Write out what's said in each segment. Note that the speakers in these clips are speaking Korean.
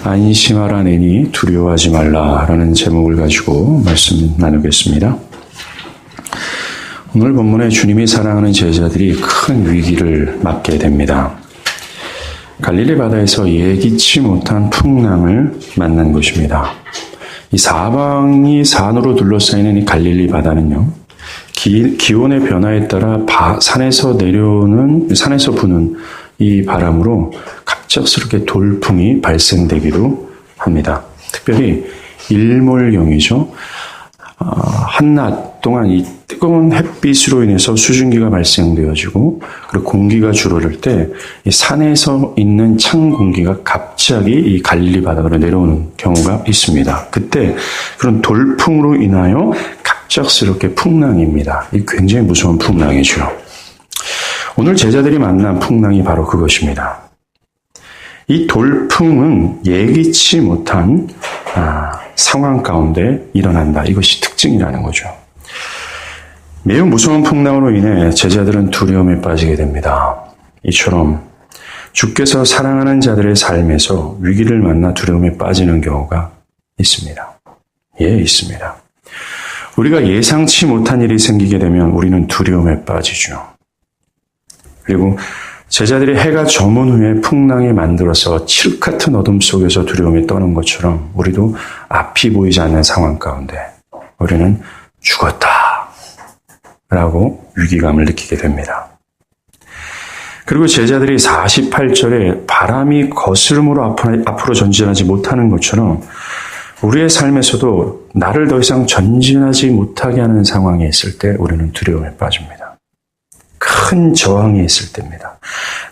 안심하라 내니 두려워하지 말라라는 제목을 가지고 말씀 나누겠습니다. 오늘 본문에 주님이 사랑하는 제자들이 큰 위기를 맞게 됩니다. 갈릴리 바다에서 예기치 못한 풍랑을 만난 것입니다. 이 사방이 산으로 둘러싸이는 이 갈릴리 바다는요, 기온의 변화에 따라 산에서 부는 이 바람으로 갑작스럽게 돌풍이 발생되기도 합니다. 특별히 일몰경이죠. 한낮 동안 이 뜨거운 햇빛으로 인해서 수증기가 발생되어지고, 그리고 공기가 줄어들 때 이 산에서 있는 찬 공기가 갑자기 이 갈릴리 바다로 내려오는 경우가 있습니다. 그때 그런 돌풍으로 인하여 갑작스럽게 풍랑입니다. 이 굉장히 무서운 풍랑이죠. 오늘 제자들이 만난 풍랑이 바로 그것입니다. 이 돌풍은 예기치 못한 상황 가운데 일어난다. 이것이 특징이라는 거죠. 매우 무서운 풍랑으로 인해 제자들은 두려움에 빠지게 됩니다. 이처럼 주께서 사랑하는 자들의 삶에서 위기를 만나 두려움에 빠지는 경우가 있습니다. 있습니다. 우리가 예상치 못한 일이 생기게 되면 우리는 두려움에 빠지죠. 그리고 제자들이 해가 저문 후에 풍랑이 만들어서 칠흑 같은 어둠 속에서 두려움에 떠는 것처럼 우리도 앞이 보이지 않는 상황 가운데 우리는 죽었다 라고 위기감을 느끼게 됩니다. 그리고 제자들이 48절에 바람이 거스름으로 앞으로 전진하지 못하는 것처럼 우리의 삶에서도 나를 더 이상 전진하지 못하게 하는 상황에 있을 때 우리는 두려움에 빠집니다. 큰 저항이 있을 때입니다.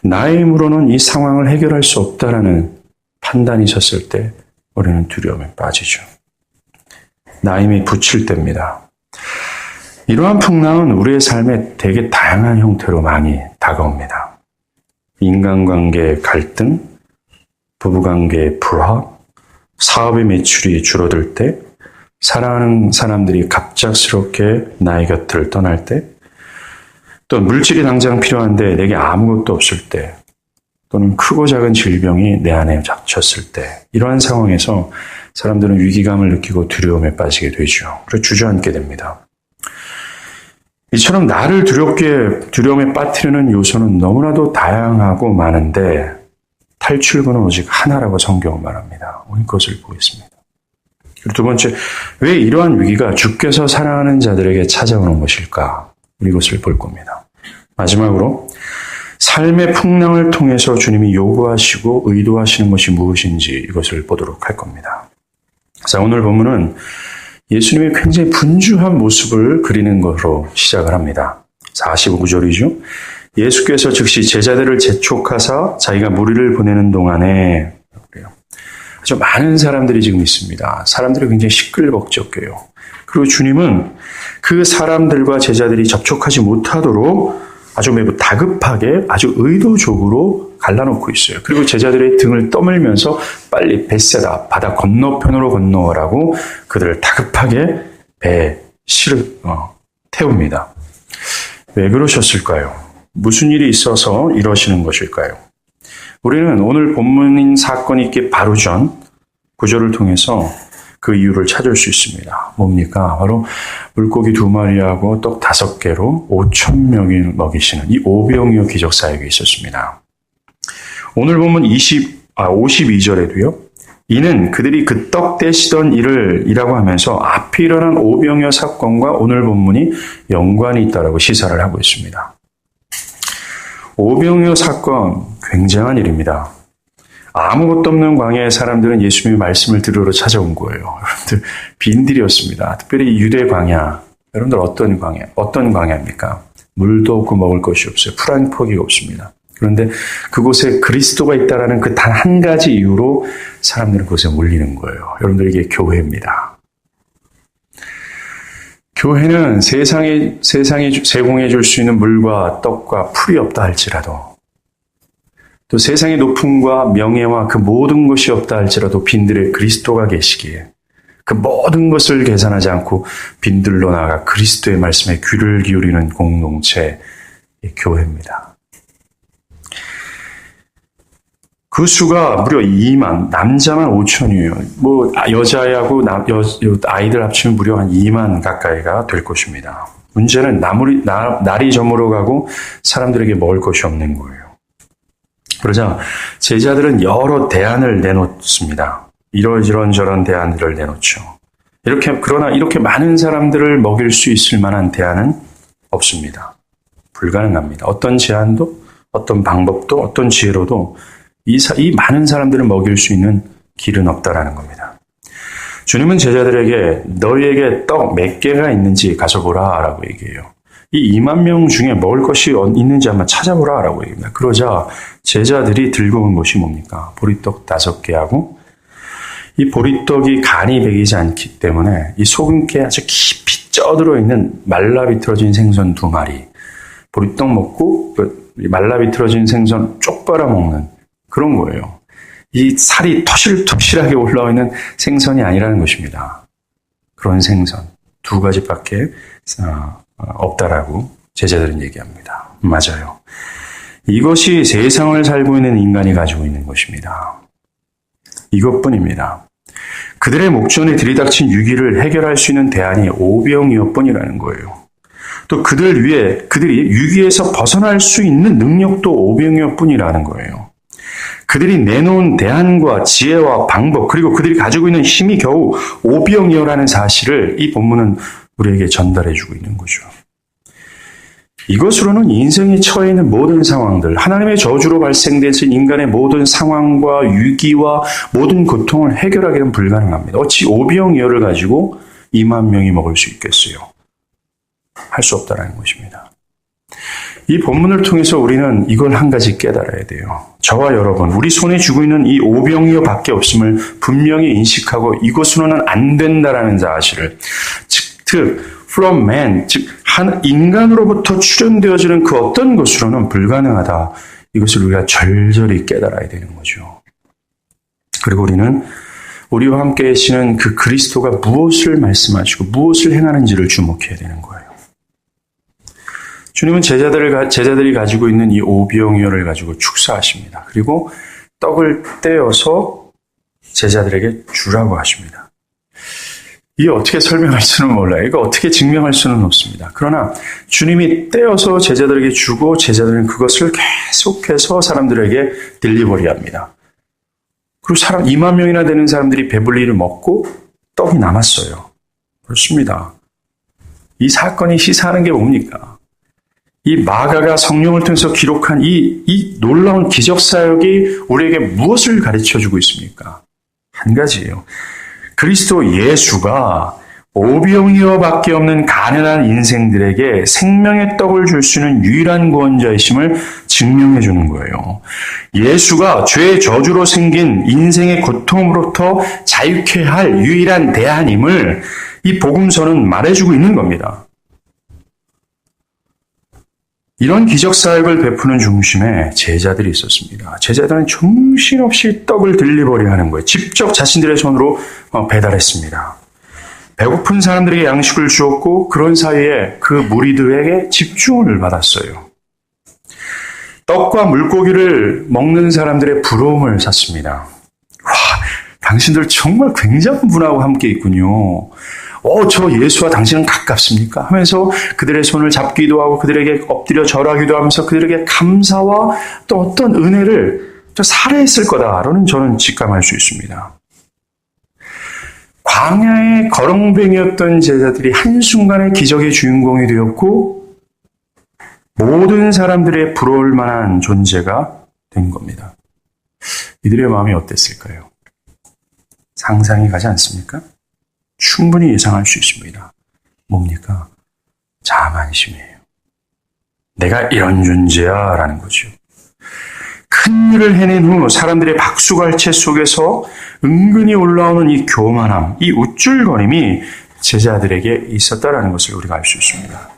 나의 힘으로는 이 상황을 해결할 수 없다라는 판단이 있었을 때 우리는 두려움에 빠지죠. 나의 힘이 부칠 때입니다. 이러한 풍랑은 우리의 삶에 되게 다양한 형태로 많이 다가옵니다. 인간관계의 갈등, 부부관계의 불화, 사업의 매출이 줄어들 때, 사랑하는 사람들이 갑작스럽게 나의 곁을 떠날 때, 또 물질이 당장 필요한데 내게 아무것도 없을 때, 또는 크고 작은 질병이 내 안에 닥쳤을 때, 이러한 상황에서 사람들은 위기감을 느끼고 두려움에 빠지게 되죠. 그래서 주저앉게 됩니다. 이처럼 나를 두려움에 빠뜨리는 요소는 너무나도 다양하고 많은데 탈출구는 오직 하나라고 성경은 말합니다. 오늘 그것을 보겠습니다. 그리고 두 번째, 왜 이러한 위기가 주께서 사랑하는 자들에게 찾아오는 것일까? 이것을 볼 겁니다. 마지막으로 삶의 풍랑을 통해서 주님이 요구하시고 의도하시는 것이 무엇인지 이것을 보도록 할 겁니다. 자, 오늘 본문은 예수님이 굉장히 분주한 모습을 그리는 것으로 시작을 합니다. 45절이죠. 예수께서 즉시 제자들을 재촉하사 자기가 무리를 보내는 동안에 아주 많은 사람들이 지금 있습니다. 사람들이 굉장히 시끌벅적해요. 그리고 주님은 그 사람들과 제자들이 접촉하지 못하도록 아주 매우 다급하게 아주 의도적으로 갈라놓고 있어요. 그리고 제자들의 등을 떠밀면서 빨리 벳세다 바다 건너편으로 건너라고 그들을 다급하게 배에 태웁니다. 왜 그러셨을까요? 무슨 일이 있어서 이러시는 것일까요? 우리는 오늘 본문인 사건이 있기 바로 전 구절을 통해서 그 이유를 찾을 수 있습니다. 뭡니까? 바로 물고기 2마리하고 떡 5개로 5,000명을 먹이시는 이 오병이어 기적 사역이 있었습니다. 오늘 보면 52절에도요. 이는 그들이 그 떡 떼시던 일이라고 하면서 앞에 일어난 오병이어 사건과 오늘 본문이 연관이 있다라고 시사를 하고 있습니다. 오병이어 사건 굉장한 일입니다. 아무것도 없는 광야의 사람들은 예수님의 말씀을 들으러 찾아온 거예요. 여러분들 빈들이었습니다. 특별히 유대 광야. 여러분들 어떤 광야입니까? 물도 없고 먹을 것이 없어요. 풀 한 포기가 없습니다. 그런데 그곳에 그리스도가 있다라는 그 단 한 가지 이유로 사람들은 그곳에 몰리는 거예요. 여러분들 이게 교회입니다. 교회는 세상에 제공해 줄 수 있는 물과 떡과 풀이 없다 할지라도 또 세상의 높음과 명예와 그 모든 것이 없다 할지라도 빈들에 그리스도가 계시기에 그 모든 것을 계산하지 않고 빈들로 나아가 그리스도의 말씀에 귀를 기울이는 공동체의 교회입니다. 그 수가 무려 2만, 남자만 5천이에요. 여자하고 아이들 합치면 무려 한 2만 가까이가 될 것입니다. 문제는 날이 저물어가고 사람들에게 먹을 것이 없는 거예요. 그러자 제자들은 여러 대안을 내놓습니다. 이런저런 대안들을 내놓죠. 그러나 이렇게 많은 사람들을 먹일 수 있을 만한 대안은 없습니다. 불가능합니다. 어떤 제안도, 어떤 방법도, 어떤 지혜로도 이 많은 사람들을 먹일 수 있는 길은 없다라는 겁니다. 주님은 제자들에게 너희에게 떡 몇 개가 있는지 가서 보라 라고 얘기해요. 이 2만 명 중에 먹을 것이 있는지 한번 찾아보라 라고 얘기합니다. 그러자 제자들이 들고 온 것이 뭡니까? 보리떡 5개하고 이 보리떡이 간이 배기지 않기 때문에 이 소금기에 아주 깊이 쪄들어 있는 말라 비틀어진 생선 2마리, 보리떡 먹고 말라 비틀어진 생선 쪽 빨아 먹는 그런 거예요. 이 살이 터실터실하게 올라와 있는 생선이 아니라는 것입니다. 그런 생선 2가지밖에 없다라고 제자들은 얘기합니다. 맞아요. 이것이 세상을 살고 있는 인간이 가지고 있는 것입니다. 이것뿐입니다. 그들의 목전에 들이닥친 위기를 해결할 수 있는 대안이 오병이어뿐이라는 거예요. 또 그들이 위기에서 벗어날 수 있는 능력도 오병이어뿐이라는 거예요. 그들이 내놓은 대안과 지혜와 방법, 그리고 그들이 가지고 있는 힘이 겨우 오병이어라는 사실을 이 본문은 우리에게 전달해주고 있는 거죠. 이것으로는 인생에 처해 있는 모든 상황들, 하나님의 저주로 발생된 인간의 모든 상황과 위기와 모든 고통을 해결하기는 불가능합니다. 어찌 오병이어를 가지고 2만 명이 먹을 수 있겠어요? 할 수 없다는 것입니다. 이 본문을 통해서 우리는 이걸 한 가지 깨달아야 돼요. 저와 여러분, 우리 손에 쥐고 있는 이 오병이어밖에 없음을 분명히 인식하고 이것으로는 안 된다라는 사실을, 즉 from man, 즉 한 인간으로부터 출현되어지는 그 어떤 것으로는 불가능하다. 이것을 우리가 절절히 깨달아야 되는 거죠. 그리고 우리는 우리와 함께 계시는 그 그리스도가 무엇을 말씀하시고 무엇을 행하는지를 주목해야 되는 거예요. 주님은 제자들이 가지고 있는 이 오병이어를 가지고 축사하십니다. 그리고 떡을 떼어서 제자들에게 주라고 하십니다. 이게 어떻게 설명할 수는 몰라요. 이거 어떻게 증명할 수는 없습니다. 그러나 주님이 떼어서 제자들에게 주고 제자들은 그것을 계속해서 사람들에게 딜리버리합니다. 그리고 2만 명이나 되는 사람들이 배불리를 먹고 떡이 남았어요. 그렇습니다. 이 사건이 시사하는 게 뭡니까? 이 마가가 성령을 통해서 기록한 이 놀라운 기적사역이 우리에게 무엇을 가르쳐주고 있습니까? 한 가지예요. 그리스도 예수가 오병이어밖에 없는 가난한 인생들에게 생명의 떡을 줄 수 있는 유일한 구원자이심을 증명해 주는 거예요. 예수가 죄의 저주로 생긴 인생의 고통으로부터 자유케 할 유일한 대안임을 이 복음서는 말해주고 있는 겁니다. 이런 기적사역을 베푸는 중심에 제자들이 있었습니다. 제자들은 정신없이 떡을 딜리버리하는 거예요. 직접 자신들의 손으로 배달했습니다. 배고픈 사람들에게 양식을 주었고 그런 사이에 그 무리들에게 집중을 받았어요. 떡과 물고기를 먹는 사람들의 부러움을 샀습니다. 와, 당신들 정말 굉장한 분하고 함께 있군요. 저 예수와 당신은 가깝습니까? 하면서 그들의 손을 잡기도 하고 그들에게 엎드려 절하기도 하면서 그들에게 감사와 또 어떤 은혜를 또 살해했을 거다라는 저는 직감할 수 있습니다. 광야의 거렁뱅이였던 제자들이 한순간에 기적의 주인공이 되었고 모든 사람들의 부러울 만한 존재가 된 겁니다. 이들의 마음이 어땠을까요? 상상이 가지 않습니까? 충분히 예상할 수 있습니다. 뭡니까? 자만심이에요. 내가 이런 존재야 라는 거죠. 큰 일을 해낸 후 사람들의 박수갈채 속에서 은근히 올라오는 이 교만함, 이 우쭐거림이 제자들에게 있었다라는 것을 우리가 알 수 있습니다.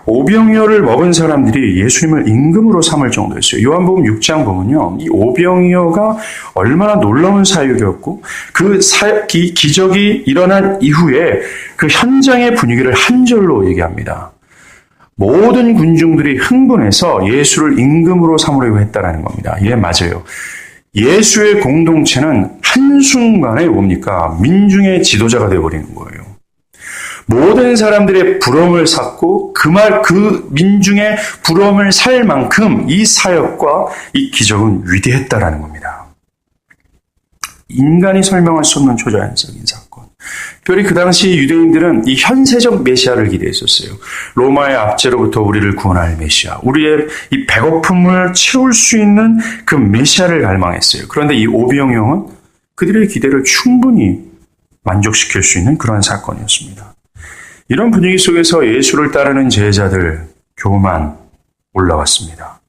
오병이어를 먹은 사람들이 예수님을 임금으로 삼을 정도였어요. 요한복음 6장 보면요. 이 오병이어가 얼마나 놀라운 사역이었고 그 기적이 일어난 이후에 그 현장의 분위기를 한 절로 얘기합니다. 모든 군중들이 흥분해서 예수를 임금으로 삼으려고 했다는 겁니다. 예, 맞아요. 예수의 공동체는 한순간에 뭡니까? 민중의 지도자가 되어버리는 거예요. 모든 사람들의 부러움을 샀고 그 민중의 부러움을 살 만큼 이 사역과 이 기적은 위대했다라는 겁니다. 인간이 설명할 수 없는 초자연적인 사건. 특별히 그 당시 유대인들은 이 현세적 메시아를 기대했었어요. 로마의 압제로부터 우리를 구원할 메시아, 우리의 이 배고픔을 채울 수 있는 그 메시아를 갈망했어요. 그런데 이 오병이어는 그들의 기대를 충분히 만족시킬 수 있는 그러한 사건이었습니다. 이런 분위기 속에서 예수를 따르는 제자들 교만 올라왔습니다.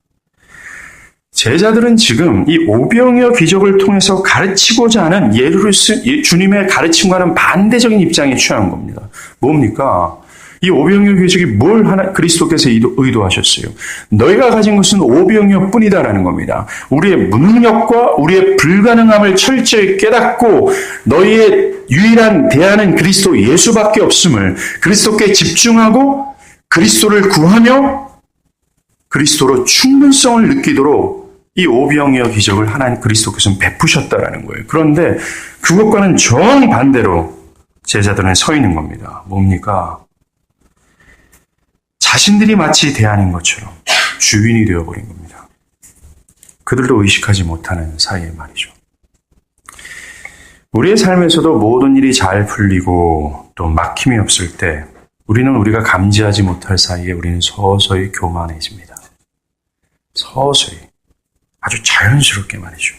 제자들은 지금 이 오병이어 기적을 통해서 가르치고자 하는 주님의 가르침과는 반대적인 입장에 취한 겁니다. 뭡니까? 이 오병이어 기적이 뭘 그리스도께서 의도하셨어요? 너희가 가진 것은 오병이어 뿐이다라는 겁니다. 우리의 무능력과 우리의 불가능함을 철저히 깨닫고 너희의 유일한 대안은 그리스도 예수밖에 없음을 그리스도께 집중하고 그리스도를 구하며 그리스도로 충분성을 느끼도록 이 오병이어 기적을 하나님 그리스도께서는 베푸셨다라는 거예요. 그런데 그것과는 정반대로 제자들은 서 있는 겁니다. 뭡니까? 자신들이 마치 대안인 것처럼 주인이 되어버린 겁니다. 그들도 의식하지 못하는 사이에 말이죠. 우리의 삶에서도 모든 일이 잘 풀리고 또 막힘이 없을 때 우리는 우리가 감지하지 못할 사이에 우리는 서서히 교만해집니다. 서서히. 아주 자연스럽게 말이죠.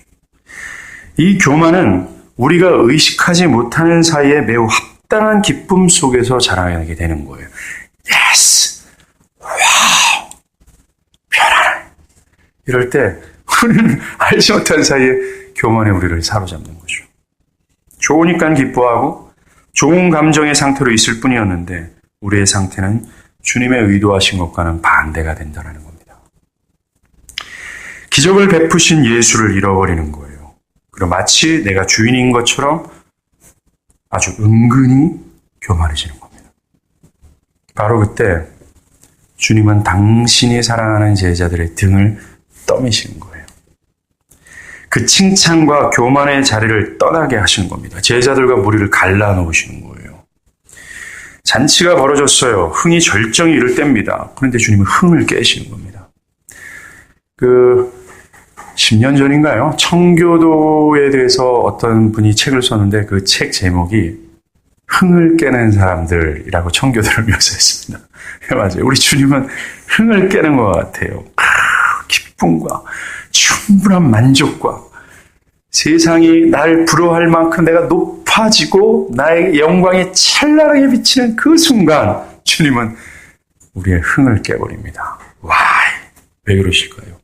이 교만은 우리가 의식하지 못하는 사이에 매우 합당한 기쁨 속에서 자라나게 되는 거예요. 예스! 와우! 편안해! 이럴 때 우리는 알지 못한 사이에 교만에 우리를 사로잡는 거죠. 좋으니까 기뻐하고 좋은 감정의 상태로 있을 뿐이었는데 우리의 상태는 주님의 의도하신 것과는 반대가 된다는 겁니다. 기적을 베푸신 예수를 잃어버리는 거예요. 그리고 마치 내가 주인인 것처럼 아주 은근히 교만해지는 겁니다. 바로 그때 주님은 당신이 사랑하는 제자들의 등을 떠미시는 거예요. 그 칭찬과 교만의 자리를 떠나게 하시는 겁니다. 제자들과 무리를 갈라놓으시는 거예요. 잔치가 벌어졌어요. 흥이 절정이 이를 때입니다. 그런데 주님은 흥을 깨시는 겁니다. 10년 전인가요? 청교도에 대해서 어떤 분이 책을 썼는데 그 책 제목이 흥을 깨는 사람들이라고 청교도를 묘사했습니다. 맞아요. 우리 주님은 흥을 깨는 것 같아요. 기쁨과 충분한 만족과 세상이 날 부러워할 만큼 내가 높아지고 나의 영광이 찬란하게 비치는 그 순간 주님은 우리의 흥을 깨버립니다. 와, 왜 그러실까요?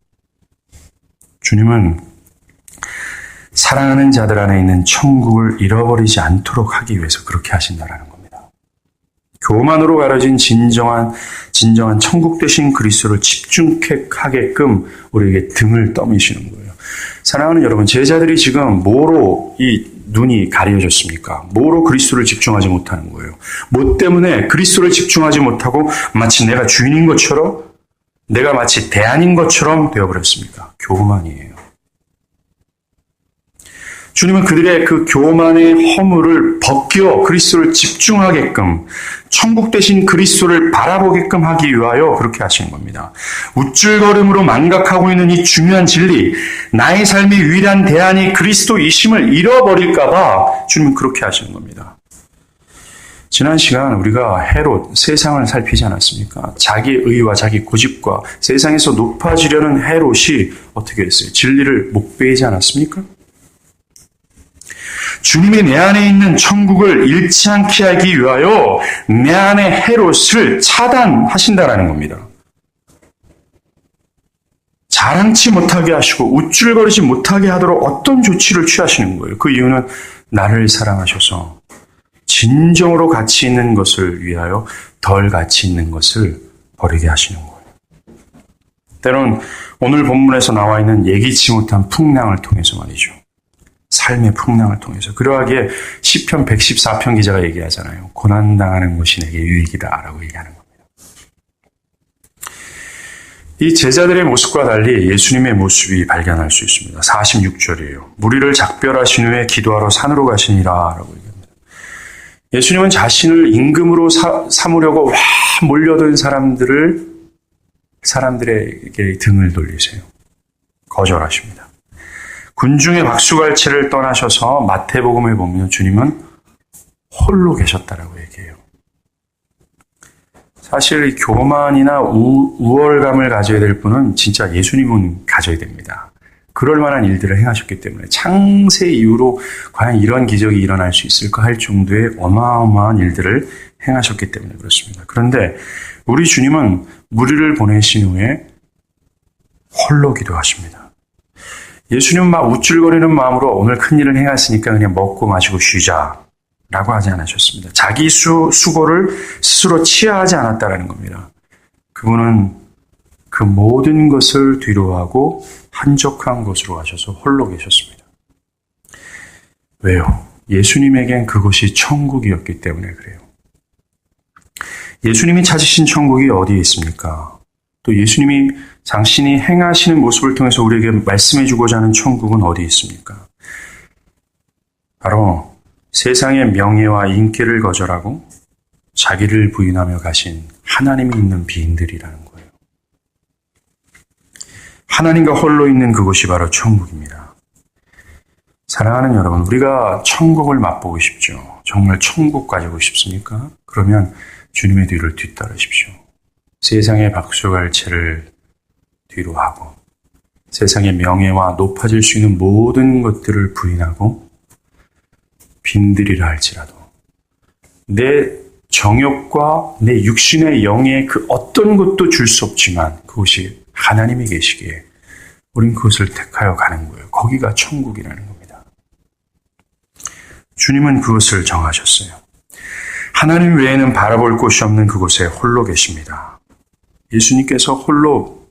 주님은 사랑하는 자들 안에 있는 천국을 잃어버리지 않도록 하기 위해서 그렇게 하신다라는 겁니다. 교만으로 가려진 진정한 천국 되신 그리스도를 집중하게끔 우리에게 등을 떠미시는 거예요. 사랑하는 여러분, 제자들이 지금 뭐로 이 눈이 가려졌습니까? 뭐로 그리스도를 집중하지 못하는 거예요? 뭐 때문에 그리스도를 집중하지 못하고 마치 내가 주인인 것처럼 내가 마치 대안인 것처럼 되어버렸습니까? 교만이에요. 주님은 그들의 그 교만의 허물을 벗겨 그리스도를 집중하게끔 천국 되신 그리스도를 바라보게끔 하기 위하여 그렇게 하시는 겁니다. 우쭐거림으로 망각하고 있는 이 중요한 진리, 나의 삶의 유일한 대안이 그리스도이심을 잃어버릴까 봐 주님은 그렇게 하시는 겁니다. 지난 시간 우리가 헤롯, 세상을 살피지 않았습니까? 자기 의와 자기 고집과 세상에서 높아지려는 헤롯이 어떻게 했어요? 진리를 목베이지 않았습니까? 주님이 내 안에 있는 천국을 잃지 않게 하기 위하여 내 안의 헤롯을 차단하신다라는 겁니다. 자랑치 못하게 하시고 우쭐거리지 못하게 하도록 어떤 조치를 취하시는 거예요. 그 이유는 나를 사랑하셔서 진정으로 가치 있는 것을 위하여 덜 가치 있는 것을 버리게 하시는 거예요. 때론 오늘 본문에서 나와 있는 예기치 못한 풍랑을 통해서 말이죠. 삶의 풍랑을 통해서. 그러하기에 시편 114편 기자가 얘기하잖아요. 고난당하는 것이 내게 유익이다 라고 얘기하는 겁니다. 이 제자들의 모습과 달리 예수님의 모습이 발견할 수 있습니다. 46절이에요. 무리를 작별하신 후에 기도하러 산으로 가시니라 라고 얘기합니다. 예수님은 자신을 임금으로 삼으려고 몰려든 사람들에게 등을 돌리세요. 거절하십니다. 군중의 박수갈채를 떠나셔서 마태복음을 보면 주님은 홀로 계셨다라고 얘기해요. 사실 교만이나 우월감을 가져야 될 분은 진짜 예수님은 가져야 됩니다. 그럴 만한 일들을 행하셨기 때문에 창세 이후로 과연 이런 기적이 일어날 수 있을까 할 정도의 어마어마한 일들을 행하셨기 때문에 그렇습니다. 그런데 우리 주님은 무리를 보내신 후에 홀로 기도하십니다. 예수님은 막 우쭐거리는 마음으로 오늘 큰일을 행했으니까 그냥 먹고 마시고 쉬자 라고 하지 않으셨습니다. 자기 수고를 스스로 치하하지 않았다라는 겁니다. 그분은 그 모든 것을 뒤로하고 한적한 곳으로 가셔서 홀로 계셨습니다. 왜요? 예수님에겐 그곳이 천국이었기 때문에 그래요. 예수님이 찾으신 천국이 어디에 있습니까? 또 예수님이 당신이 행하시는 모습을 통해서 우리에게 말씀해 주고자 하는 천국은 어디에 있습니까? 바로 세상의 명예와 인기를 거절하고 자기를 부인하며 가신 하나님이 있는 비인들이라는 거예요. 하나님과 홀로 있는 그곳이 바로 천국입니다. 사랑하는 여러분, 우리가 천국을 맛보고 싶죠. 정말 천국 가지고 싶습니까? 그러면 주님의 뒤를 뒤따르십시오. 세상의 박수갈채를 뒤로 하고 세상의 명예와 높아질 수 있는 모든 것들을 부인하고 빈들이라 할지라도 내 정욕과 내 육신의 영의 그 어떤 것도 줄 수 없지만 그곳이 하나님이 계시기에 우린 그것을 택하여 가는 거예요. 거기가 천국이라는 겁니다. 주님은 그것을 정하셨어요. 하나님 외에는 바라볼 곳이 없는 그곳에 홀로 계십니다. 예수님께서 홀로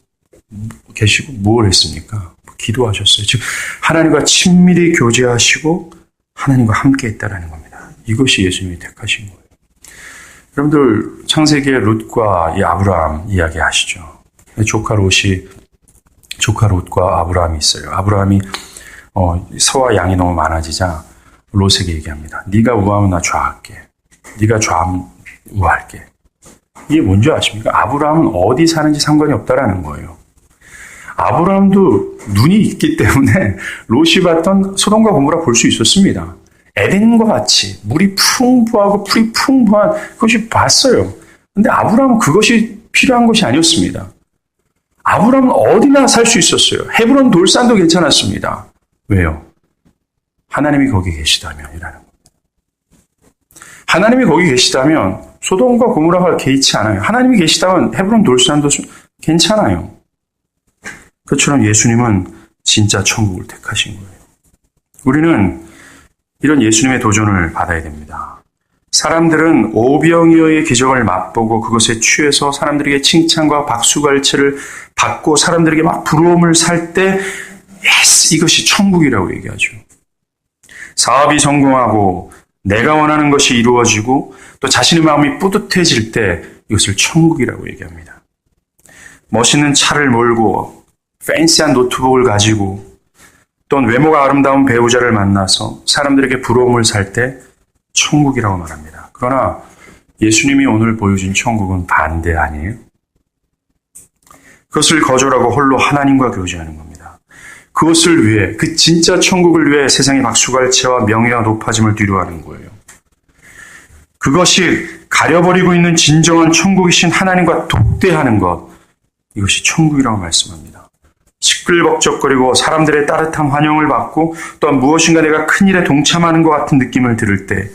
계시고 뭘 했습니까? 기도하셨어요. 즉 하나님과 친밀히 교제하시고 하나님과 함께 했다라는 겁니다. 이것이 예수님이 택하신 거예요. 여러분들 창세기의 룻과 이 아브라함 이야기 아시죠? 조카 롯과 아브라함이 있어요. 아브라함이 소와 양이 너무 많아지자 롯에게 얘기합니다. 네가 우하면 나 좌할게. 네가 좌하면 우할게. 이게 뭔지 아십니까? 아브라함은 어디 사는지 상관이 없다라는 거예요. 아브라함도 눈이 있기 때문에 롯이 봤던 소돔과 고모라 볼 수 있었습니다. 에덴과 같이 물이 풍부하고 풀이 풍부한 그것이 봤어요. 그런데 아브라함은 그것이 필요한 것이 아니었습니다. 아브라함은 어디나 살 수 있었어요. 헤브론 돌산도 괜찮았습니다. 왜요? 하나님이 거기 계시다면이라는 겁니다. 하나님이 거기 계시다면 소돔과 고모라가 개의치 않아요. 하나님이 계시다면 헤브론 돌산도 괜찮아요. 그처럼 예수님은 진짜 천국을 택하신 거예요. 우리는 이런 예수님의 도전을 받아야 됩니다. 사람들은 오병이어의 기적을 맛보고 그것에 취해서 사람들에게 칭찬과 박수갈채를 받고 사람들에게 막 부러움을 살 때 예스! 이것이 천국이라고 얘기하죠. 사업이 성공하고 내가 원하는 것이 이루어지고 또 자신의 마음이 뿌듯해질 때 이것을 천국이라고 얘기합니다. 멋있는 차를 몰고 팬시한 노트북을 가지고 또는 외모가 아름다운 배우자를 만나서 사람들에게 부러움을 살 때 천국이라고 말합니다. 그러나 예수님이 오늘 보여준 천국은 반대 아니에요? 그것을 거절하고 홀로 하나님과 교제하는 겁니다. 그것을 위해, 그 진짜 천국을 위해 세상의 박수갈채와 명예와 높아짐을 뒤로하는 거예요. 그것이 가려버리고 있는 진정한 천국이신 하나님과 독대하는 것, 이것이 천국이라고 말씀합니다. 시끌벅적거리고 사람들의 따뜻한 환영을 받고 또한 무엇인가 내가 큰일에 동참하는 것 같은 느낌을 들을 때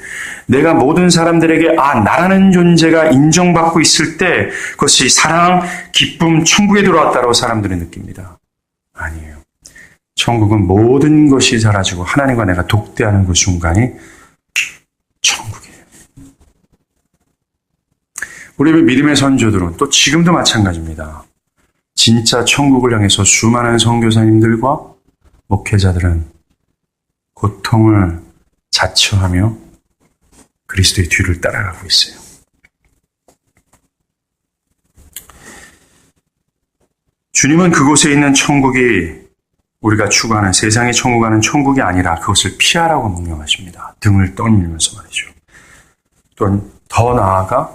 내가 모든 사람들에게 나라는 존재가 인정받고 있을 때 그것이 사랑, 기쁨, 천국에 들어왔다고 사람들은 느낍니다. 아니에요. 천국은 모든 것이 사라지고 하나님과 내가 독대하는 그 순간이 천국이에요. 우리 믿음의 선조들은 또 지금도 마찬가지입니다. 진짜 천국을 향해서 수많은 선교사님들과 목회자들은 고통을 자처하며 그리스도의 뒤를 따라가고 있어요. 주님은 그곳에 있는 천국이 우리가 추구하는 세상의 천국하는 천국이 아니라 그것을 피하라고 명령하십니다. 등을 떠밀면서 말이죠. 또한 더 나아가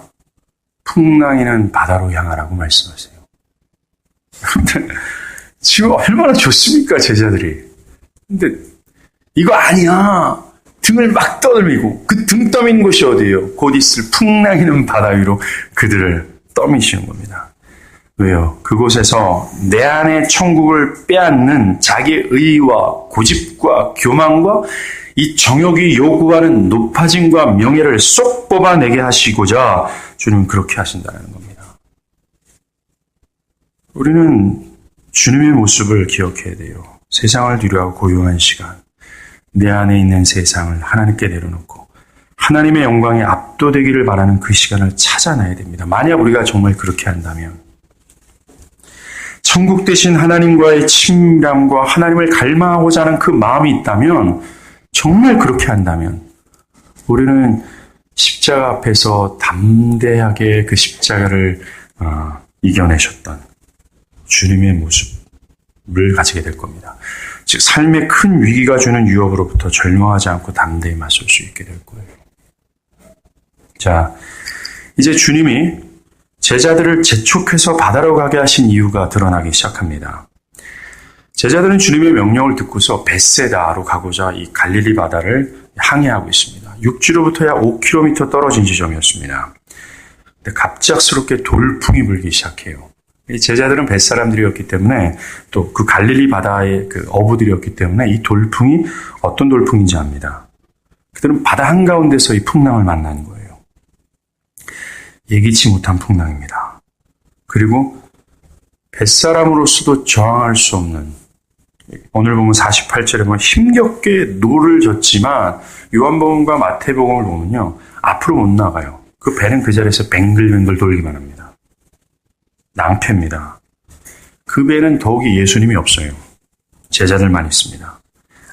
풍랑이는 바다로 향하라고 말씀하세요. 지금 얼마나 좋습니까, 제자들이. 근데 이거 아니야. 등을 막 떠밀고 그 등 떠민 곳이 어디예요? 곧 있을 풍랑이는 바다 위로 그들을 떠미시는 겁니다. 왜요? 그곳에서 내 안의 천국을 빼앗는 자기의 의와 고집과 교만과 이 정욕이 요구하는 높아짐과 명예를 쏙 뽑아내게 하시고자 주님은 그렇게 하신다는 겁니다. 우리는 주님의 모습을 기억해야 돼요. 세상을 뒤로하고 고요한 시간, 내 안에 있는 세상을 하나님께 내려놓고 하나님의 영광에 압도되기를 바라는 그 시간을 찾아내야 됩니다. 만약 우리가 정말 그렇게 한다면, 천국 대신 하나님과의 친밀함과 하나님을 갈망하고자 하는 그 마음이 있다면, 정말 그렇게 한다면 우리는 십자가 앞에서 담대하게 그 십자가를 이겨내셨던 주님의 모습을 가지게 될 겁니다. 즉 삶의 큰 위기가 주는 위협으로부터 절망하지 않고 담대히 맞설 수 있게 될 거예요. 자, 이제 주님이 제자들을 재촉해서 바다로 가게 하신 이유가 드러나기 시작합니다. 제자들은 주님의 명령을 듣고서 벳세다로 가고자 이 갈릴리 바다를 항해하고 있습니다. 육지로부터 약 5km 떨어진 지점이었습니다. 근데 갑작스럽게 돌풍이 불기 시작해요. 이 제자들은 벳사람들이었기 때문에 또 그 갈릴리 바다의 그 어부들이었기 때문에 이 돌풍이 어떤 돌풍인지 압니다. 그들은 바다 한가운데서 이 풍랑을 만나는 거예요. 예기치 못한 풍랑입니다. 그리고 벳사람으로서도 저항할 수 없는, 오늘 보면 48절에 보면 힘겹게 노를 젓지만 요한복음과 마태복음을 보면요, 앞으로 못 나가요. 그 배는 그 자리에서 뱅글뱅글 돌기만 합니다. 낭패입니다. 그 배는 더욱이 예수님이 없어요. 제자들만 있습니다.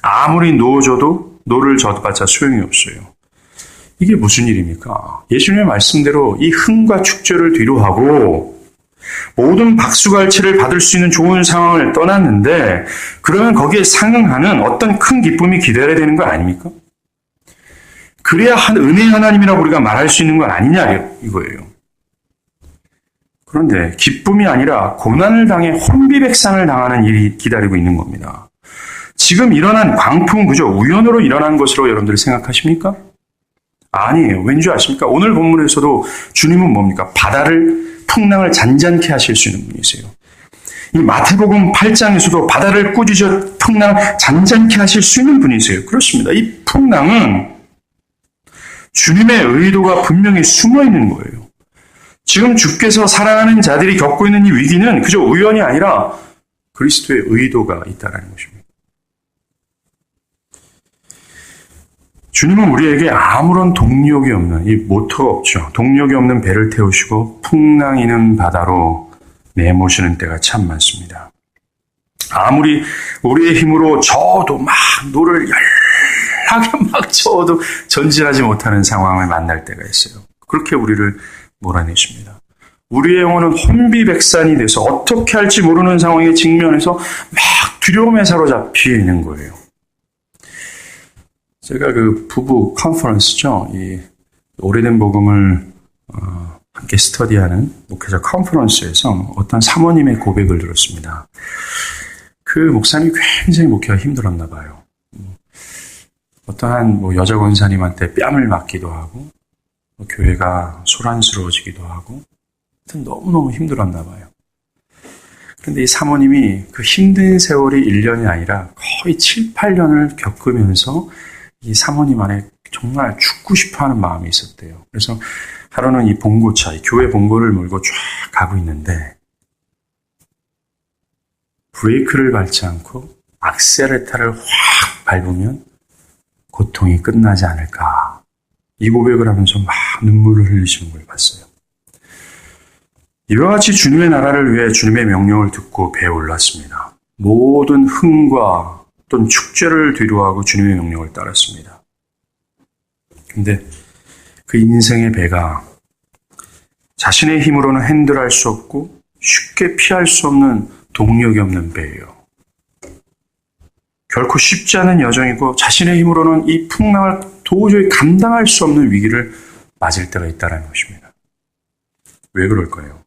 아무리 노져도 노를 젓봤자 소용이 없어요. 이게 무슨 일입니까? 예수님의 말씀대로 이 흥과 축제를 뒤로하고 모든 박수갈채를 받을 수 있는 좋은 상황을 떠났는데, 그러면 거기에 상응하는 어떤 큰 기쁨이 기다려야 되는 거 아닙니까? 그래야 은혜의 하나님이라고 우리가 말할 수 있는 건 아니냐 이거예요. 그런데 기쁨이 아니라 고난을 당해 혼비백산을 당하는 일이 기다리고 있는 겁니다. 지금 일어난 광풍은 그저 우연으로 일어난 것으로 여러분들 생각하십니까? 아니에요. 왠지 아십니까? 오늘 본문에서도 주님은 뭡니까? 바다를, 풍랑을 잔잔케 하실 수 있는 분이세요. 이 마태복음 8장에서도 바다를 꾸짖어 풍랑 잔잔케 하실 수 있는 분이세요. 그렇습니다. 이 풍랑은 주님의 의도가 분명히 숨어 있는 거예요. 지금 주께서 사랑하는 자들이 겪고 있는 이 위기는 그저 우연이 아니라 그리스도의 의도가 있다는 것입니다. 주님은 우리에게 아무런 동력이 없는, 이 모터가 없죠. 동력이 없는 배를 태우시고 풍랑이는 바다로 내모시는 때가 참 많습니다. 아무리 우리의 힘으로 저어도 막 노를 열하게 막 저어도 전진하지 못하는 상황을 만날 때가 있어요. 그렇게 우리를 몰아내십니다. 우리의 영혼은 혼비백산이 돼서 어떻게 할지 모르는 상황에 직면해서 막 두려움에 사로잡혀 있는 거예요. 제가 그 부부 컨퍼런스죠. 이 오래된 복음을 함께 스터디하는 목회자 컨퍼런스에서 어떤 사모님의 고백을 들었습니다. 그 목사님이 굉장히 목회가 힘들었나 봐요. 어떠한 여자 권사님한테 뺨을 맞기도 하고 교회가 소란스러워지기도 하고, 하여튼 너무너무 힘들었나 봐요. 그런데 이 사모님이 그 힘든 세월이 1년이 아니라 거의 7, 8년을 겪으면서 이 사모님 안에 정말 죽고 싶어하는 마음이 있었대요. 그래서 하루는 이 봉고차, 이 교회 봉고를 몰고 쫙 가고 있는데 브레이크를 밟지 않고 악셀레타를 확 밟으면 고통이 끝나지 않을까. 이 고백을 하면서 막 눈물을 흘리시는 걸 봤어요. 이와 같이 주님의 나라를 위해 주님의 명령을 듣고 배에 올랐습니다. 모든 흥과 또는 축제를 뒤로하고 주님의 명령을 따랐습니다. 근데 그 인생의 배가 자신의 힘으로는 핸들할 수 없고 쉽게 피할 수 없는 동력이 없는 배예요. 결코 쉽지 않은 여정이고 자신의 힘으로는 이 풍랑을 도저히 감당할 수 없는 위기를 맞을 때가 있다는 것입니다. 왜 그럴까요?